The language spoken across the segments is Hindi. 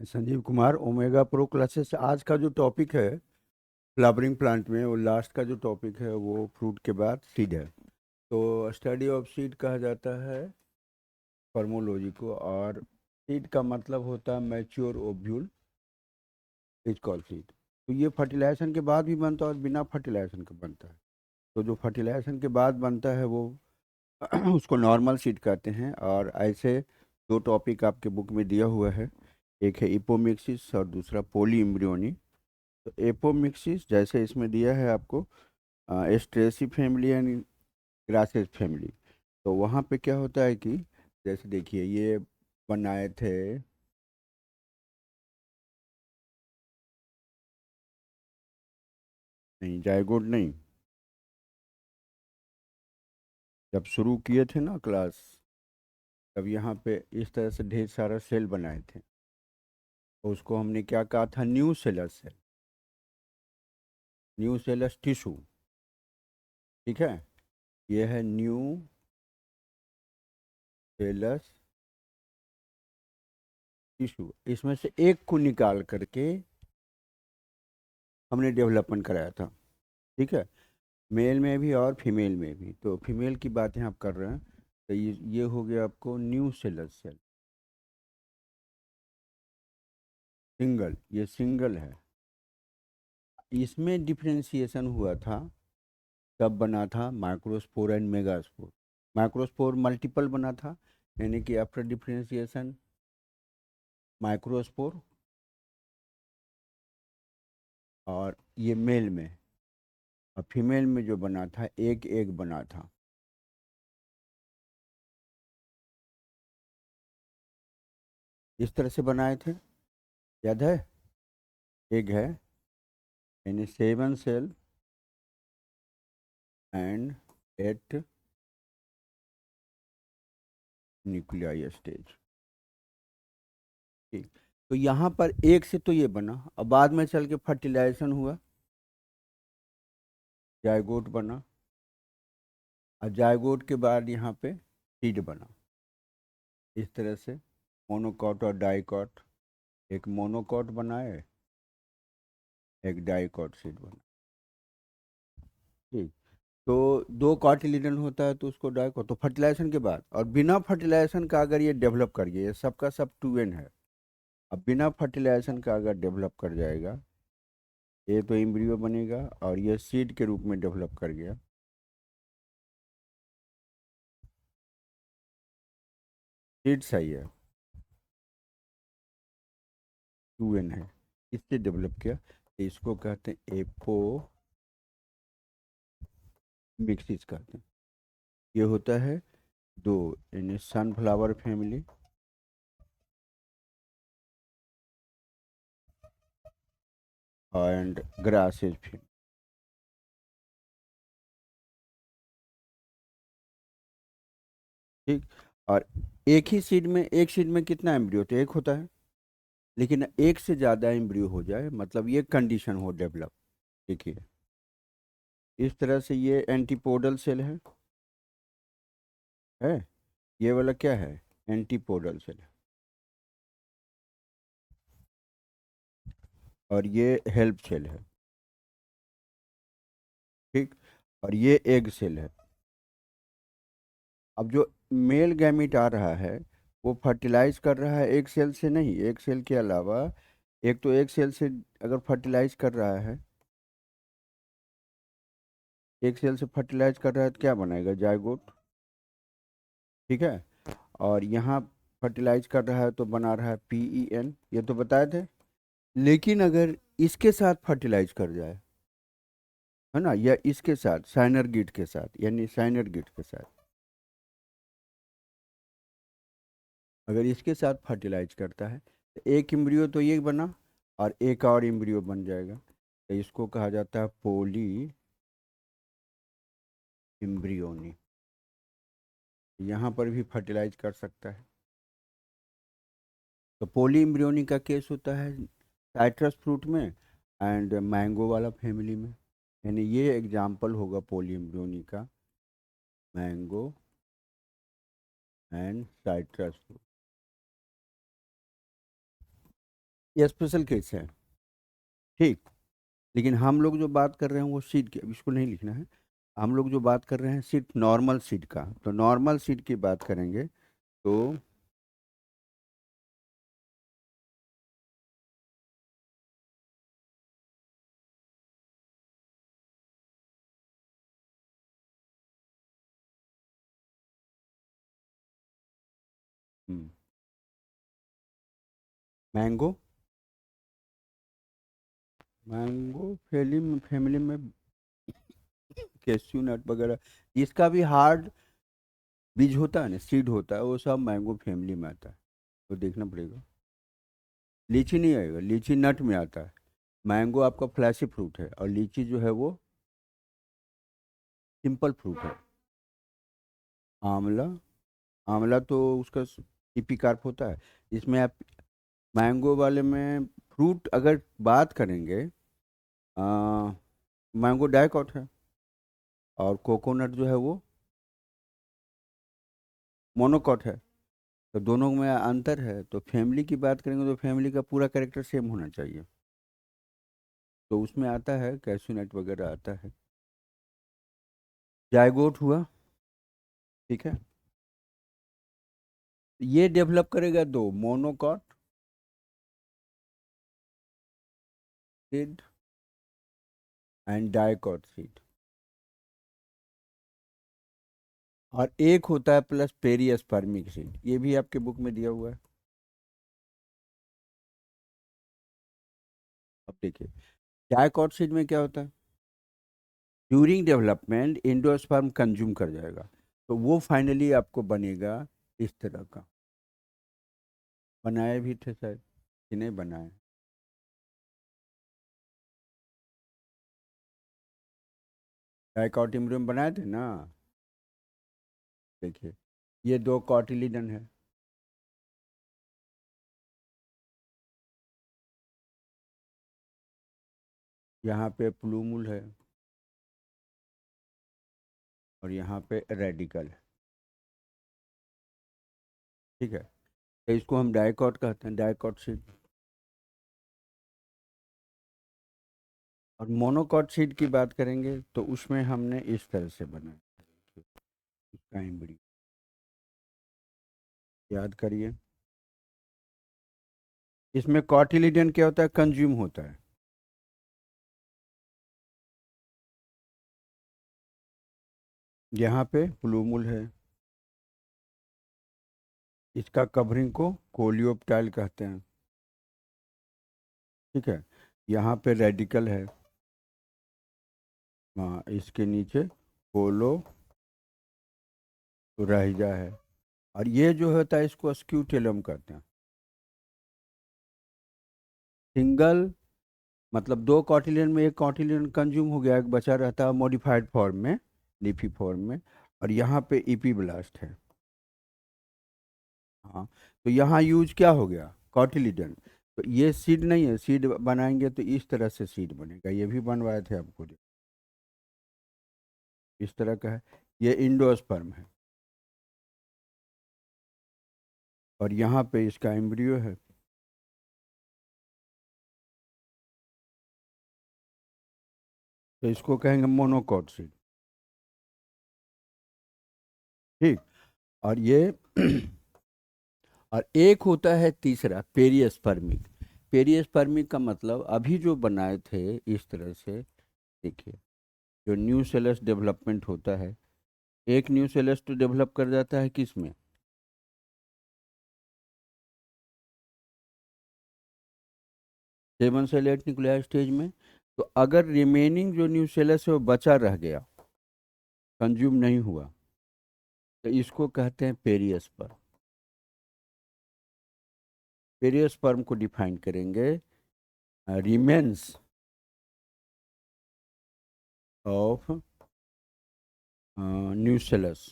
Sanjeev Kumar, omega pro classes. आज का जो टॉपिक है फ्लावरिंग प्लांट में, वो लास्ट का जो टॉपिक है वो फ्रूट के बाद सीड है। तो स्टडी ऑफ सीड कहा जाता है फार्मोलॉजी को, और सीड का मतलब होता है mature ovule is called seed. तो ये फर्टिलाइजेशन के बाद भी बनता है और बिना फर्टिलाइजेशन के बनता है। तो जो फर्टिलाइजेशन के बाद बनता है वो उसको नॉर्मल सीड कहते हैं। और ऐसे दो टॉपिक आपके बुक में दिया हुआ है, एक है इपोमिक्सिस और दूसरा पोली इम्ब्रियोनी। तो एपोमिक्सिस जैसे इसमें दिया है आपको एस्ट्रेसी फैमिली एंड ग्रासेस फैमिली। तो वहाँ पे क्या होता है कि जैसे देखिए ये बनाए थे, नहीं जायगोड नहीं, जब शुरू किए थे ना क्लास, तब यहाँ पे इस तरह से ढेर सारा सेल बनाए थे। तो उसको हमने क्या कहा था, new seller sell, new cells tissue. ठीक है, ये है न्यू सेलस टिश्यू। इसमें से एक को निकाल करके हमने डेवलपमेंट कराया था। ठीक है, मेल में भी और फीमेल में भी। तो फीमेल की बातें आप कर रहे हैं, तो ये हो गया आपको न्यू सेलर सेल, सिंगल, ये सिंगल है। इसमें डिफरेंशिएशन हुआ था, तब बना था microspore and megaspore. Microspore multiple बना था, यानी कि आफ्टर डिफरेंशिएशन माइक्रोस्पोर, और ये मेल में। और फीमेल में जो बना था एक एक बना था। इस तरह से बनाए थे, याद है? एक है, यानी 7 सेल एंड 8 न्यूक्लियाई स्टेज। ठीक, तो यहाँ पर एक से तो ये बना, अब बाद में चल के फर्टिलाइजेशन हुआ, जायगोट बना, और जायगोट के बाद यहाँ पे सीड बना। इस तरह से मोनोकॉट और डाइकॉट, एक मोनोकॉट बनाए, एक डाइकॉट सीड बना। ठीक, तो दो कॉटिलिडन होता है तो उसको डाइकॉट, तो फर्टिलाइजेशन के बाद। और बिना फर्टिलाइजेशन का अगर ये डेवलप कर गया, ये सबका सब 2N है। अब बिना फर्टिलाइजेशन का अगर डेवलप कर जाएगा, ये तो एम्ब्रियो बनेगा और ये सीड के रूप में डेवलप कर गया। सीड सही है, 2N है, इससे डेवलप किया, तो इसको कहते हैं एपो मिक्सिस कहते हैं। ये होता है दो, यानी sunflower family and grasses family. ठीक, और एक ही सीड में, एक सीड में कितना एम्ब्रियो होता है? एक होता है। लेकिन एक से ज़्यादा एम्ब्रियो हो जाए, मतलब ये कंडीशन हो डेवलप। देखिए इस तरह से ये एंटीपोडल सेल है। ये वाला क्या है? एंटीपोडल सेल है। और ये हेल्प सेल है। ठीक, और ये एग सेल है। अब जो मेल गैमीट आ रहा है, वो फर्टिलाइज कर रहा है एक सेल से नहीं, एक सेल के अलावा, एक तो एक सेल से अगर फर्टिलाइज कर रहा है, एक सेल से फर्टिलाइज कर रहा है तो क्या बनाएगा? जायगोट। ठीक है, और यहाँ फर्टिलाइज कर रहा है तो बना रहा है PEN, ये तो बताए थे। लेकिन अगर इसके साथ फर्टिलाइज कर जाए, है ना, या इसके साथ साइनरगिड के साथ, यानी साइनरगिड के साथ अगर इसके साथ फर्टिलाइज करता है, तो एक एम्ब्रियो तो ये बना, और एक और एम्ब्रियो बन जाएगा। तो इसको कहा जाता है पोली एम्ब्रियोनी। यहाँ पर भी फर्टिलाइज कर सकता है। तो पोली एम्ब्रियोनी का केस होता है साइट्रस फ्रूट में एंड मैंगो वाला फैमिली में। यानी ये एग्जाम्पल होगा पोली एम्ब्रियोनी का, मैंगो एंड साइट्रस फ्रूट। ये स्पेशल केस है। ठीक। लेकिन हम लोग जो बात कर रहे हैं वो सीड की, इसको नहीं लिखना है। हम लोग जो बात कर रहे हैं सिर्फ नॉर्मल सीड का, तो नॉर्मल सीड की बात करेंगे तो मैंगो। मैंगो फैमिली फैमिली में कैश्यू नट वगैरह, इसका भी हार्ड बीज होता है ना, सीड होता है, वो सब मैंगो फैमिली में आता है। तो देखना पड़ेगा। लीची नहीं आएगा, लीची नट में आता है। मैंगो आपका फ्लैशी फ्रूट है, और लीची जो है वो सिंपल फ्रूट है। आंवला, आंवला तो उसका इपिकार्प होता है। इसमें आप मैंगो वाले में फ्रूट अगर बात करेंगे, मैंगो डाइकॉट है, और कोकोनट जो है वो मोनोकॉट है। तो दोनों में अंतर है। तो फैमिली की बात करेंगे तो फैमिली का पूरा कैरेक्टर सेम होना चाहिए। तो उसमें आता है कैश्यू नट वगैरह आता है। जायगोट हुआ। ठीक है। ये डेवलप करेगा दो, monocot seed and dicot seed. और एक होता है प्लस पेरियस्पर्मिक सीड, ये भी आपके बुक में दिया हुआ है। अब देखिए, डाइकॉट सीड में क्या होता है, ड्यूरिंग डेवलपमेंट एंडोस्पर्म कंज्यूम कर जाएगा। तो वो फाइनली आपको बनेगा इस तरह का। बनाए भी थे शायद कि नहीं बनाए। डाइकॉट एम्ब्रियो बनाए थे ना। देखिए, ये दो कॉटिलिडन है। यहाँ पे प्लूमुल है, और यहाँ पे रेडिकल है। ठीक है। तो इसको हम डाइकॉट कहते हैं, डाइकॉट सीड। और मोनोकॉट सीड की बात करेंगे तो उसमें हमने इस तरह से बनाया। इसका एम्ब्रियो याद करिए। इसमें कॉटिलिडन क्या होता है, कंज्यूम होता है। यहाँ पे प्लूमुल है, इसका कवरिंग को कोलियोप्टाइल कहते हैं। ठीक है। यहाँ पे रेडिकल है। हाँ, इसके नीचे कोलो राइजा है। और ये जो होता है इसको स्क्यूटेलम कहते हैं। सिंगल मतलब दो कॉटिलियन में एक कॉटिलियन कंज्यूम हो गया, एक बचा रहता है मॉडिफाइड फॉर्म में, लीफी फॉर्म में। और यहाँ पे ईपी ब्लास्ट है। हाँ। तो यहाँ यूज क्या हो गया, कॉटिलिडन। तो ये सीड नहीं है, सीड बनाएंगे तो इस तरह से सीड बनेगा। ये भी बनवाए थे आपको, इस तरह का है। ये इंडोस्पर्म है, और यहाँ पे इसका एम्ब्रियो है। तो इसको कहेंगे मोनोकॉट सीड। ठीक। और ये और एक होता है तीसरा पेरियस्पर्मिक। पेरियस्पर्मिक का मतलब अभी जो बनाए थे इस तरह से, देखिए, जो न्यू सेलस डेवलपमेंट होता है, एक न्यू सेलस तो डेवलप कर जाता है किस में, 7 से 8 न्यूक्लियर स्टेज में। तो अगर रिमेनिंग जो न्यू सेलस है वो बचा रह गया, कंज्यूम नहीं हुआ, तो इसको कहते हैं पेरियस्पर्म। पेरियस्पर्म को डिफाइन करेंगे, remains of nucellus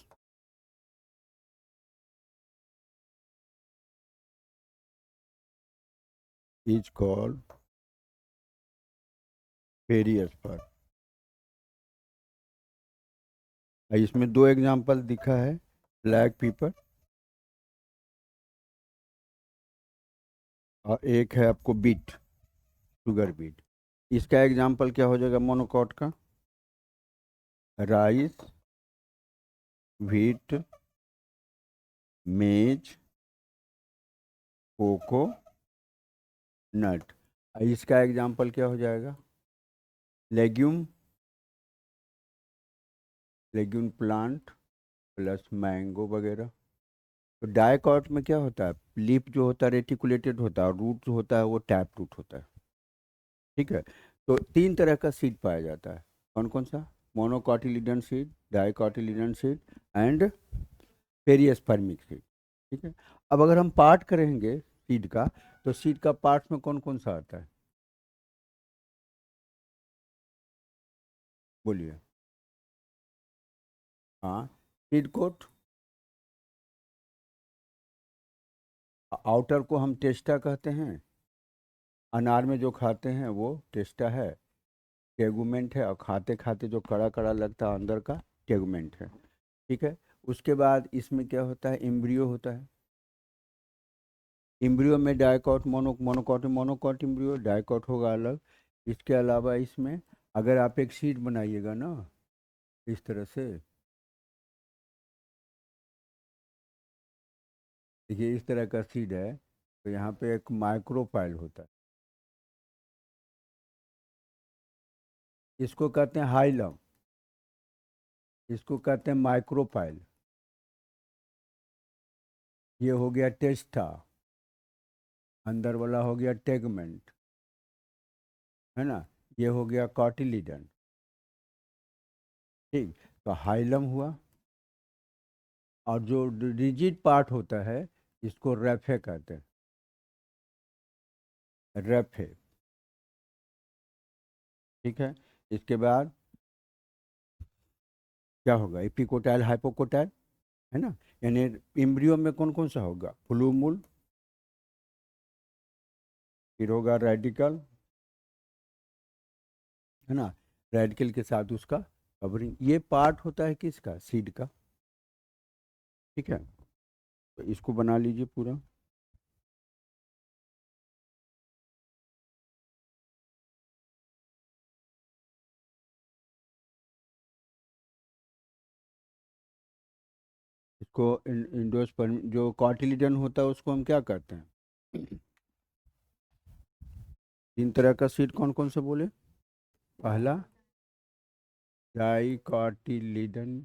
is called perisperm. इसमें दो एग्जांपल दिखा है, ब्लैक पीपर और एक है आपको बीट, शुगर बीट। इसका एग्जाम्पल क्या हो जाएगा मोनोकॉट का? राइस, व्हीट, मेज, कोको, नट। इसका एग्जाम्पल क्या हो जाएगा? Legume, legume plant plus mango वगैरह। तो डाइकॉट में क्या होता है? लीफ जो होता है रेटिकुलेटेड होता है, और रूट जो होता है वो टैप रूट होता है। ठीक है। तो तीन तरह का सीड पाया जाता है। कौन कौन सा? Monocotyledon seed, dicotyledon seed and perispermic seed. ठीक है। अब अगर हम पार्ट करेंगे सीड का, तो सीड का पार्ट्स में कौन कौन सा आता है? बोलिए। हाँ, सीड कोट। आउटर को हम टेस्टा कहते हैं। अनार में जो खाते हैं वो टेस्टा है, टेगुमेंट है। और खाते खाते जो कड़ा कड़ा लगता है अंदर का, टेगुमेंट है। ठीक है। उसके बाद इसमें क्या होता है? एम्ब्रियो होता है। एम्ब्रियो में डाइकॉट, मोनोकॉट में मोनोकॉट एम्ब्रियो, डाइकॉट होगा अलग। इसके अलावा इसमें अगर आप एक सीड बनाइएगा ना इस तरह से, देखिए इस तरह का सीड है, तो यहाँ पे एक माइक्रोपाइल होता है। इसको कहते हैं हाइलम, इसको कहते हैं माइक्रोपाइल। ये हो गया टेस्टा, अंदर वाला हो गया टेगमेंट, है ना। ये हो गया कॉटिलीडन। ठीक। तो हाइलम हुआ। और जो रिजिड पार्ट होता है इसको रेफे कहते हैं, रेफे। ठीक है। इसके बाद क्या होगा? एपिकोटाइल, हाइपोकोटाइल, है ना। यानी एम्ब्रियो में कौन कौन सा होगा? फ्लूमुल, फिर होगा रेडिकल, है ना। रेडिकल के साथ उसका कवरिंग। ये पार्ट होता है किसका? सीड का। ठीक है। तो इसको बना लीजिए पूरा। इसको इंडोस्पर्म जो कॉटिलिडन होता है उसको हम क्या कहते हैं? तीन तरह का सीड कौन कौन से बोले? पहला डाइकॉटिलिडन,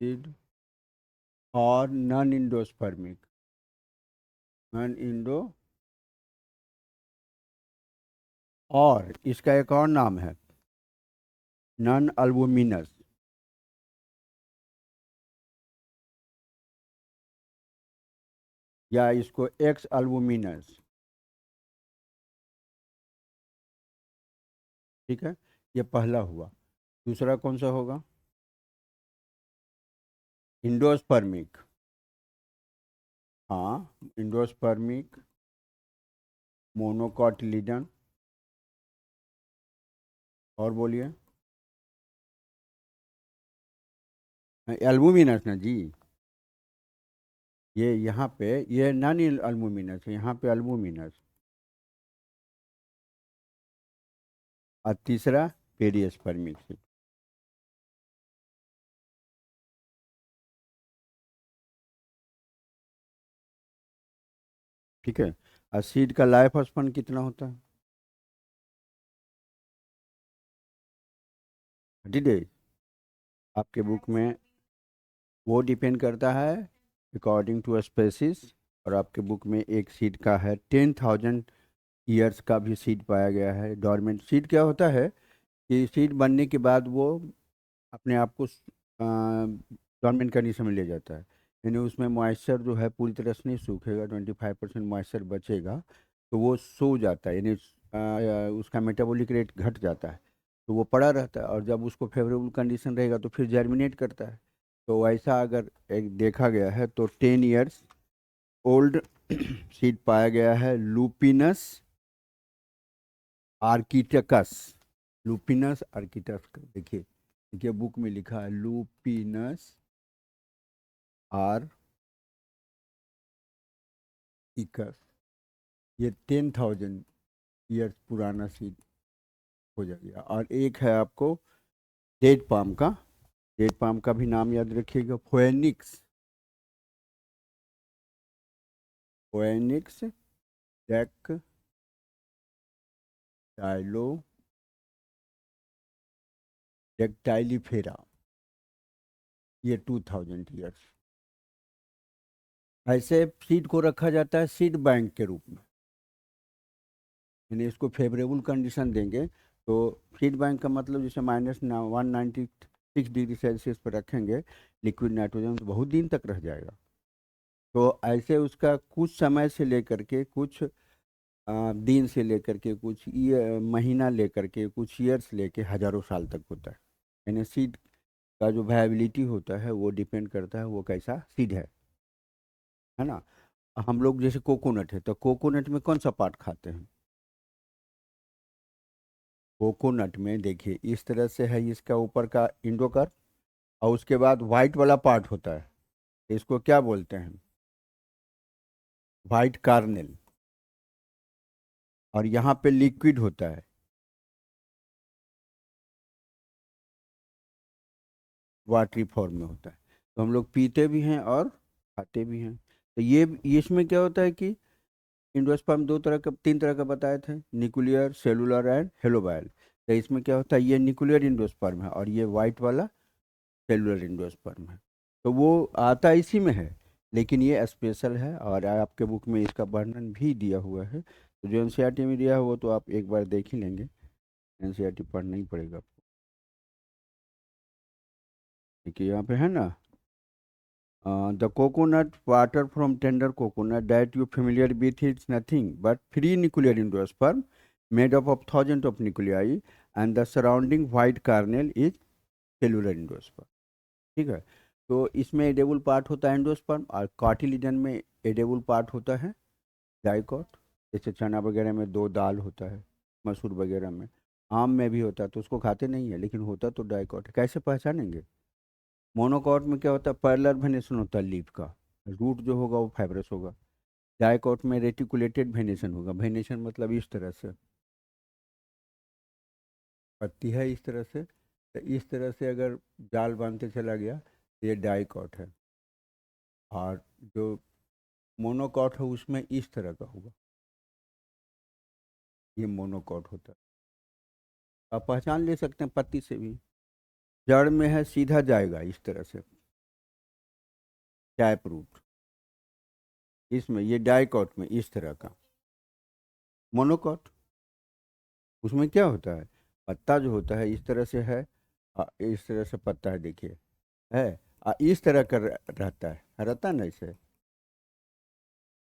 सीड। और नॉन इंडोस्पर्मिक, नॉन इंडो। और इसका एक और नाम है नॉन अल्बुमिनस, या इसको एक्स अल्बुमिनस। ठीक है। ये पहला हुआ। दूसरा कौन सा होगा? इंडोस्पर्मिक। हाँ, इंडोस्पर्मिक, मोनोकॉटिलिडन। और बोलिए। एल्बुमिनस ना जी। ये यहाँ पे ये नॉन अल्बुमिनस है, यहाँ पे अल्बुमिनस। और तीसरा पेरियस्पर्मिक। ठीक है। और सीड का लाइफ स्पैन कितना होता है? 30 डेज। आपके बुक में वो डिपेंड करता है अकॉर्डिंग टू स्पेसिस। और आपके बुक में एक सीड का है 10,000 ईयर्स का भी सीड पाया गया है। डॉर्मेंट सीड क्या होता है कि सीड बनने के बाद वो अपने आप को डॉर्मेंट कंडीशन में ले जाता है। यानी उसमें मॉइस्चर जो है पूरी तरह से नहीं सूखेगा, 25% मॉइस्चर बचेगा। तो वो सो जाता है, यानी उसका मेटाबॉलिक रेट घट जाता है। तो वो पड़ा रहता है, और जब उसको फेवरेबल कंडीशन रहेगा तो फिर जर्मिनेट करता है। तो ऐसा अगर एक देखा गया है तो 10 ईयर्स ओल्ड सीड पाया गया है लूपिनस आर्किटेकस। लूपिनस आर्किटेकस, देखिए देखिए बुक में लिखा है लूपिनस आर इकस, ये 10,000 ईयर्स पुराना सीड हो जाएगा। और एक है आपको डेट पाम का, डेट पाम का भी नाम याद रखिएगा, फोएनिक्स, फोएनिक्स डेक्टाइलो डेक्टाइलिफेरा, ये 2,000 ईयर्स। ऐसे सीड को रखा जाता है सीड बैंक के रूप में, यानी इसको फेवरेबल कंडीशन देंगे तो सीड बैंक का मतलब जैसे -196 डिग्री सेल्सियस पर रखेंगे लिक्विड नाइट्रोजन, तो बहुत दिन तक रह जाएगा। तो ऐसे उसका कुछ समय से लेकर के कुछ दिन से लेकर के कुछ महीना लेकर के कुछ ईयर्स लेके हजारों साल तक होता है। यानी सीड का जो वायबिलिटी होता है वो डिपेंड करता है वो कैसा सीड है ना। हम लोग जैसे कोकोनट है, तो कोकोनट में कौन सा पार्ट खाते हैं? कोकोनट में देखिए इस तरह से है, इसका ऊपर का इंडोकर और उसके बाद वाइट वाला पार्ट होता है, इसको क्या बोलते हैं? White Cornell. और यहाँ पे लिक्विड होता है, वाटरी फॉर्म में होता है, तो हम लोग पीते भी हैं और खाते भी हैं। तो ये इसमें क्या होता है कि इंडोस्पर्म दो तरह का, तीन तरह का बताए थे, न्यूक्लियर, सेलुलर एंड हेलोबायल। तो इसमें क्या होता है, ये न्यूक्लियर इंडोस्पर्म है और ये वाइट वाला सेलुलर इंडोस्पर्म है। तो वो आता इसी में है, लेकिन ये स्पेशल है और आपके बुक में इसका वर्णन भी दिया हुआ है। तो जो एनसीईआरटी में दिया हुआ तो आप एक बार देख ही लेंगे, एनसीईआरटी पढ़ना ही पड़ेगा आपको। देखिए यहाँ पे है ना, the coconut water from tender coconut that you familiar with its nothing but free nuclear endosperm made up of thousand of nuclei and the surrounding white Cornell is cellular endosperm. ठीक है। तो इसमें एडेबल पार्ट होता है एंडोस्पर्म और कार्टिलिजन में एडेबल पार्ट होता है डाइकॉट। जैसे चना वगैरह में दो दाल होता है, मसूर वगैरह में, आम में भी होता है, तो उसको खाते नहीं है लेकिन होता तो डाइकॉट है। कैसे पहचानेंगे? मोनोकॉट में क्या होता है, पैरेलल वेनेशन होता है लीफ का, रूट जो होगा वो फाइब्रस होगा। डाइकॉट में रेटिकुलेटेड वेनेशन होगा, वेनेशन मतलब इस तरह से पत्ती है इस तरह से, तो इस तरह से अगर जाल बांधते चला गया तो ये डाइकॉट है। और जो मोनोकॉट है उसमें इस तरह का होगा, ये मोनोकॉट होता है। आप पहचान ले सकते हैं पत्ती से भी। जड़ में है सीधा जाएगा इस तरह से, टैप रूट, इसमें ये डाइकॉट में इस तरह का मोनोकॉट। उसमें क्या होता है, पत्ता जो होता है इस तरह से है, इस तरह से पत्ता है देखिए, है, इस तरह का रहता है ना इसे।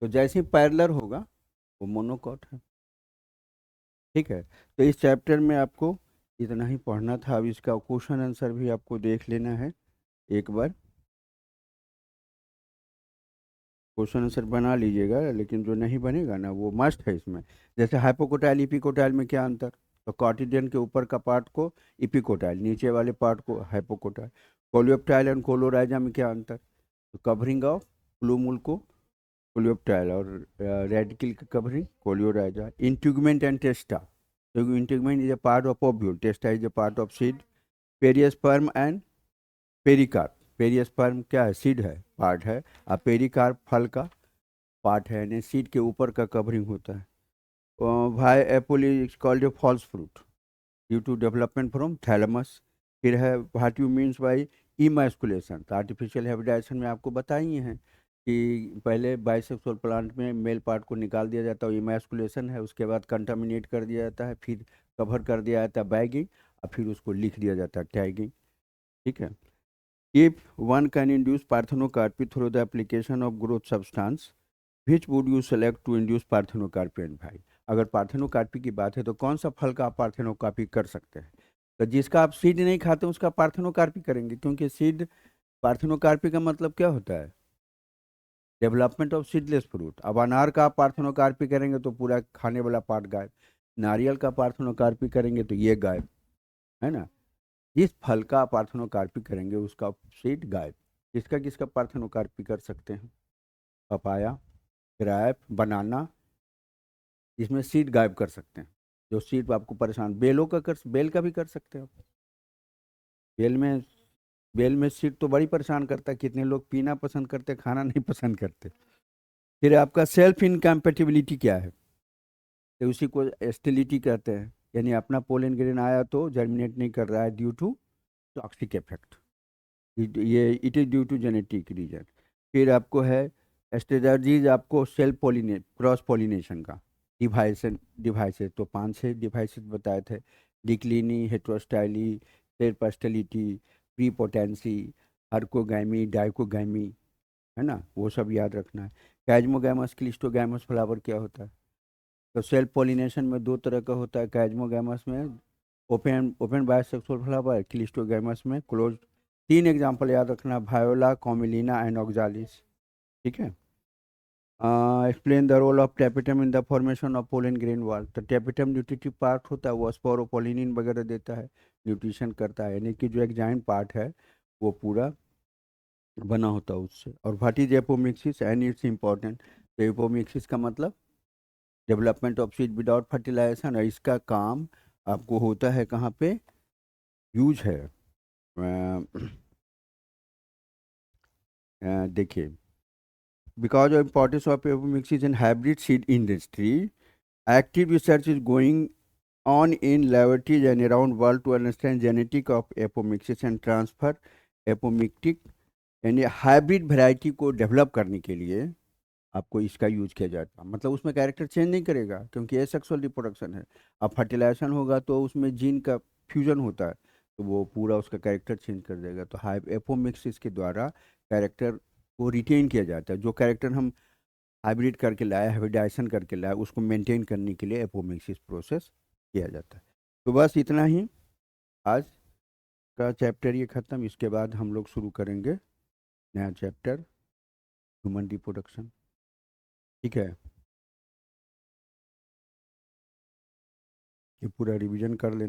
तो जैसे ही पैरेलल होगा वो मोनोकॉट है। ठीक है। तो इस चैप्टर में आपको इतना ही पढ़ना था। अब इसका क्वेश्चन आंसर भी आपको देख लेना है एक बार, क्वेश्चन आंसर बना लीजिएगा, लेकिन जो नहीं बनेगा ना वो मस्ट है इसमें। जैसे हाइपोकोटाइल इपिकोटाइल में क्या अंतर, तो कॉटिडियन के ऊपर का पार्ट को इपिकोटाइल, नीचे वाले पार्ट को हाइपोकोटाइल। कोलियोप्टाइल एंड कोलोराइजा में क्या अंतर, तो कवरिंग ऑफ प्लूमुल को कोलियोप्टाइल और रेडिकल की covering coleorhiza. Integument and testa, तो integument is a part of ovule, testa is a part of seed. Perisperm and pericarp, perisperm क्या है, सीड है, पार्ट है, और पेरिकार्प फल का पार्ट है, यानी सीड के ऊपर का कवरिंग होता है। भाई apple is called a false fruit due to development from thalamus. फिर है what you means by emasculation, तो आर्टिफिशियल हेबिटाइजेशन में आपको बताई हैं कि पहले बाइसेक्सुअल प्लांट में मेल पार्ट को निकाल दिया जाता है, इमैस्कुलेशन है, उसके बाद कंटामिनेट कर दिया जाता है, फिर कवर कर दिया जाता है बैगिंग, और फिर उसको लिख दिया जाता है टैगिंग। ठीक है। If one can induce parthenocarpy through the application of growth substance, which would you select to induce parthenocarpy? And भाई अगर पार्थेनोकार्पी की बात है तो कौन सा फल का आप पार्थेनोकार्पी कर सकते हैं? तो जिसका आप सीड नहीं खाते उसका पार्थेनोकार्पी करेंगे, क्योंकि सीड, पार्थेनोकार्पी का मतलब क्या होता है, डेवलपमेंट ऑफ सीडलेस फ्रूट। अब अनार का आप पार्थेनोकार्पी करेंगे तो पूरा खाने वाला पार्ट गायब, नारियल का पार्थेनोकार्पी करेंगे तो ये गायब, है ना। जिस फल का आप पार्थेनोकार्पी करेंगे उसका सीड गायब। किसका किसका पार्थेनोकार्पी कर सकते हैं? पपाया, ग्रेप, बनाना, इसमें सीड गायब कर सकते हैं। जो सीड आपको परेशान, बेल का भी कर सकते हो आप। बेल में बेल में सीड तो बड़ी परेशान करता है, कितने लोग पीना पसंद करते हैं, खाना नहीं पसंद करते। फिर आपका सेल्फ इनकम्पेटिबिलिटी क्या है? तो उसी को एस्टिलिटी कहते हैं, यानी अपना पोलन ग्रेन आया तो जर्मिनेट नहीं कर रहा है ड्यू टू टॉक्सिक इफेक्ट। ये it is due to genetic reason. फिर आपको है स्ट्रेटजीज, आपको सेल्फ पोलिने क्रॉस पोलिनेशन का डिवाइसेस तो 5-6 डिवाइसेस बताए थे। डिक्लिनी, हेट्रोस्टाइली, पेरपस्टलिटी, प्रीपोटेंसी, अर्कोगैमी, डाइकोगैमी, है ना, वो सब याद रखना है। कैजमोगैमस, क्लिस्टोगैमस फ्लावर क्या होता है? तो सेल्फ पोलिनेशन में दो तरह का होता है। कैजमोगैमस में open open bisexual flower, cleistogamous में क्लोज। 3 एग्जाम्पल याद रखना, वायोला, कॉमिलिना एंड ऑक्जालिस। ठीक है। Explain the role of tapetum in the formation of pollen grain wall. तो टेपिटम न्यूट्रिटिव पार्ट होता है, वो स्पोरोपोलिनिन वगैरह देता है, न्यूट्रिशन करता है, यानी कि जो एक जाइंट पार्ट है वो पूरा बना होता है उससे। और what is apomixis and it's important? तो एपोमिक्सिस का मतलब development of seed without fertilization, और इसका काम आपको होता है कहाँ पे यूज है? देखिए, because of importance of apomixis in hybrid seed industry, active research is going on in laboratories and around world to understand genetic of apomixis and transfer apomictic, यानी हाइब्रिड वैरायटी को डेवलप करने के लिए आपको इसका यूज किया जाता है। मतलब उसमें कैरेक्टर चेंज नहीं करेगा, क्योंकि ये सेक्सुअल रिप्रोडक्शन है। अब फर्टिलाइजेशन होगा तो उसमें जीन का फ्यूजन होता है, तो वो पूरा उसका कैरेक्टर चेंज कर देगा। तो हाई एपोमिक्सिस के द्वारा कैरेक्टर को रिटेन किया जाता है। जो कैरेक्टर हम हाइब्रिड करके लाए, हाइब्रिडाइजेशन करके लाए, उसको मेंटेन करने के लिए एपोमिक्सिस प्रोसेस किया जाता है। तो बस इतना ही, आज का चैप्टर ये ख़त्म। इसके बाद हम लोग शुरू करेंगे नया चैप्टर, ह्यूमन रिप्रोडक्शन। ठीक है, ये पूरा रिवीजन कर लेना।